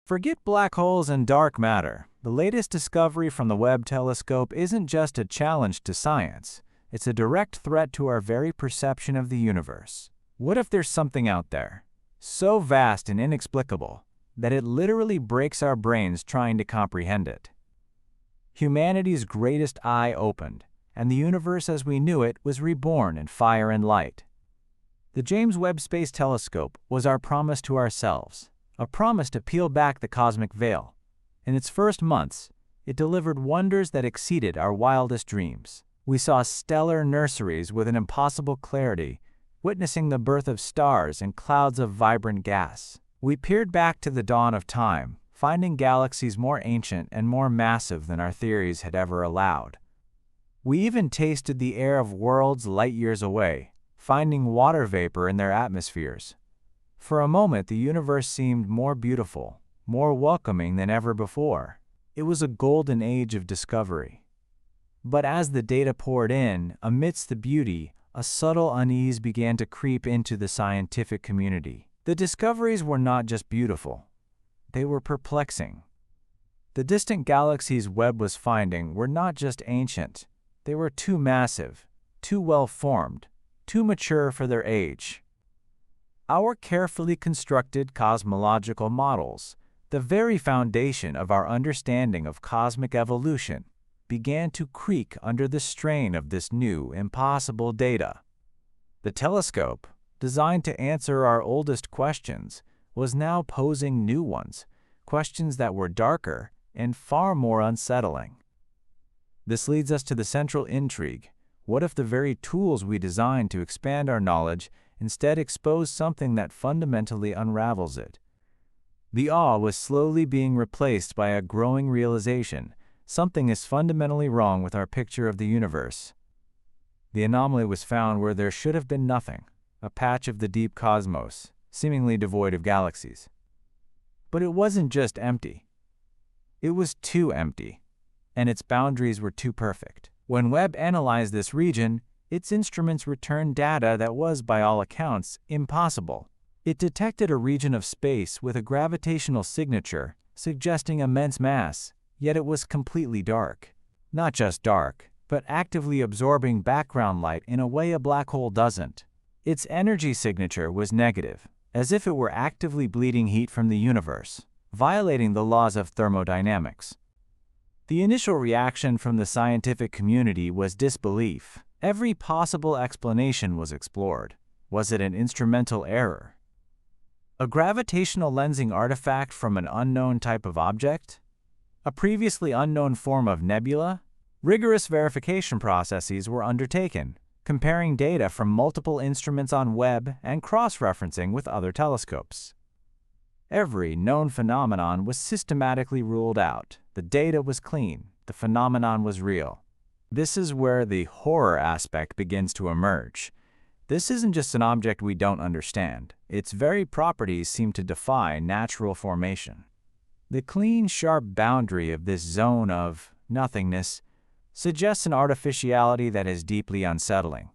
Forget black holes and dark matter. The latest discovery from the Webb telescope isn't just a challenge to science, it's a direct threat to our very perception of the universe. What if there's something out there, so vast and inexplicable, that it literally breaks our brains trying to comprehend it? Humanity's greatest eye opened, and the universe as we knew it was reborn in fire and light. The James Webb Space Telescope was our promise to ourselves, a promise to peel back the cosmic veil. In its first months, it delivered wonders that exceeded our wildest dreams. We saw stellar nurseries with an impossible clarity, witnessing the birth of stars and clouds of vibrant gas. We peered back to the dawn of time, finding galaxies more ancient and more massive than our theories had ever allowed. We even tasted the air of worlds light years away, finding water vapor in their atmospheres. For a moment, the universe seemed more beautiful, more welcoming than ever before. It was a golden age of discovery. But as the data poured in, amidst the beauty, a subtle unease began to creep into the scientific community. The discoveries were not just beautiful, they were perplexing. The distant galaxies Webb was finding were not just ancient, they were too massive, too well-formed, too mature for their age. Our carefully constructed cosmological models, the very foundation of our understanding of cosmic evolution, began to creak under the strain of this new, impossible data. The telescope, designed to answer our oldest questions, was now posing new ones, questions that were darker and far more unsettling. This leads us to the central intrigue. What if the very tools we designed to expand our knowledge instead expose something that fundamentally unravels it? The awe was slowly being replaced by a growing realization: something is fundamentally wrong with our picture of the universe. The anomaly was found where there should have been nothing, a patch of the deep cosmos, seemingly devoid of galaxies. But it wasn't just empty. It was too empty, and its boundaries were too perfect. When Webb analyzed this region, its instruments returned data that was, by all accounts, impossible. It detected a region of space with a gravitational signature suggesting immense mass, yet it was completely dark. Not just dark, but actively absorbing background light in a way a black hole doesn't. Its energy signature was negative, as if it were actively bleeding heat from the universe, violating the laws of thermodynamics. The initial reaction from the scientific community was disbelief. Every possible explanation was explored. Was it an instrumental error? A gravitational lensing artifact from an unknown type of object? A previously unknown form of nebula? Rigorous verification processes were undertaken, comparing data from multiple instruments on Webb and cross-referencing with other telescopes. Every known phenomenon was systematically ruled out. The data was clean. The phenomenon was real. This is where the horror aspect begins to emerge. This isn't just an object we don't understand. Its very properties seem to defy natural formation. The clean, sharp boundary of this zone of nothingness suggests an artificiality that is deeply unsettling.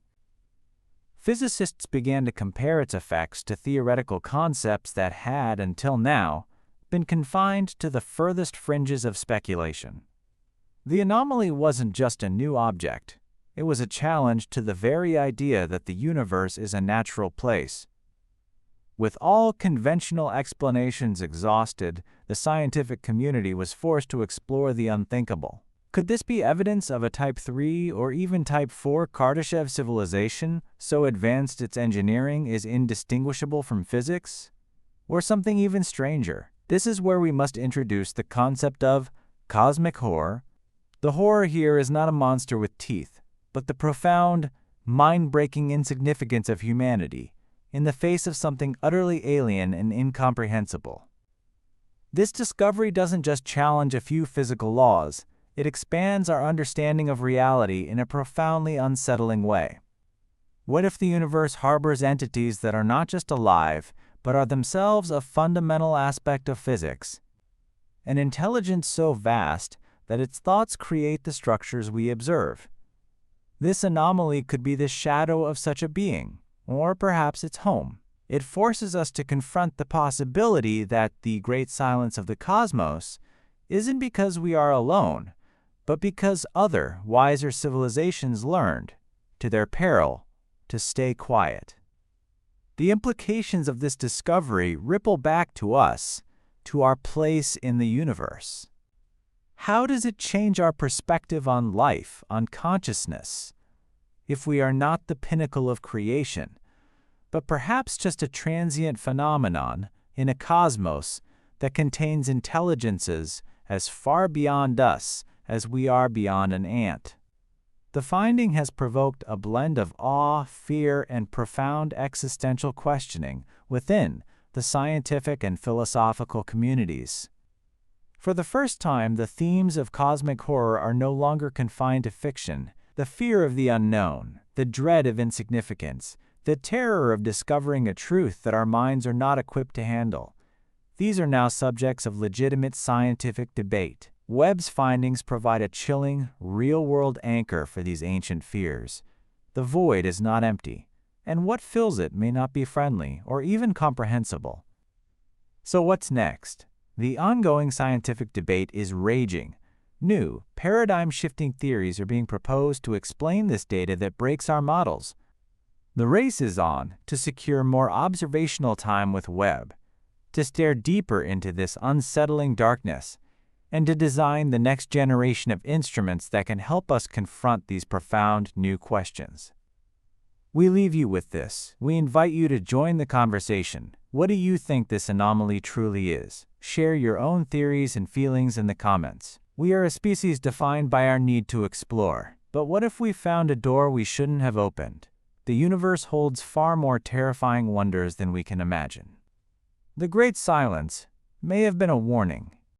Physicists began to compare its effects to theoretical concepts that had, until now, been confined to the furthest fringes of speculation. The anomaly wasn't just a new object. It was a challenge to the very idea that the universe is a natural place. With all conventional explanations exhausted, the scientific community was forced to explore the unthinkable. Could this be evidence of a Type 3 or even Type 4 Kardashev civilization so advanced its engineering is indistinguishable from physics? Or something even stranger? This is where we must introduce the concept of cosmic horror. The horror here is not a monster with teeth, but the profound, mind-breaking insignificance of humanity in the face of something utterly alien and incomprehensible. This discovery doesn't just challenge a few physical laws, it expands our understanding of reality in a profoundly unsettling way. What if the universe harbors entities that are not just alive, but are themselves a fundamental aspect of physics? An intelligence so vast that its thoughts create the structures we observe. This anomaly could be the shadow of such a being, or perhaps its home. It forces us to confront the possibility that the great silence of the cosmos isn't because we are alone, but because other, wiser civilizations learned, to their peril, to stay quiet. The implications of this discovery ripple back to us, to our place in the universe. How does it change our perspective on life, on consciousness? If we are not the pinnacle of creation, but perhaps just a transient phenomenon in a cosmos that contains intelligences as far beyond us as we are beyond an ant. The finding has provoked a blend of awe, fear, and profound existential questioning within the scientific and philosophical communities. For the first time, the themes of cosmic horror are no longer confined to fiction. The fear of the unknown, the dread of insignificance, the terror of discovering a truth that our minds are not equipped to handle. These are now subjects of legitimate scientific debate. Webb's findings provide a chilling, real-world anchor for these ancient fears. The void is not empty, and what fills it may not be friendly or even comprehensible. So what's next? The ongoing scientific debate is raging. New, paradigm-shifting theories are being proposed to explain this data that breaks our models. The race is on to secure more observational time with Webb, to stare deeper into this unsettling darkness, and to design the next generation of instruments that can help us confront these profound new questions. We leave you with this. We invite you to join the conversation. What do you think this anomaly truly is? Share your own theories and feelings in the comments. We are a species defined by our need to explore. But what if we found a door we shouldn't have opened? The universe holds far more terrifying wonders than we can imagine. The Great Silence may have been a warning.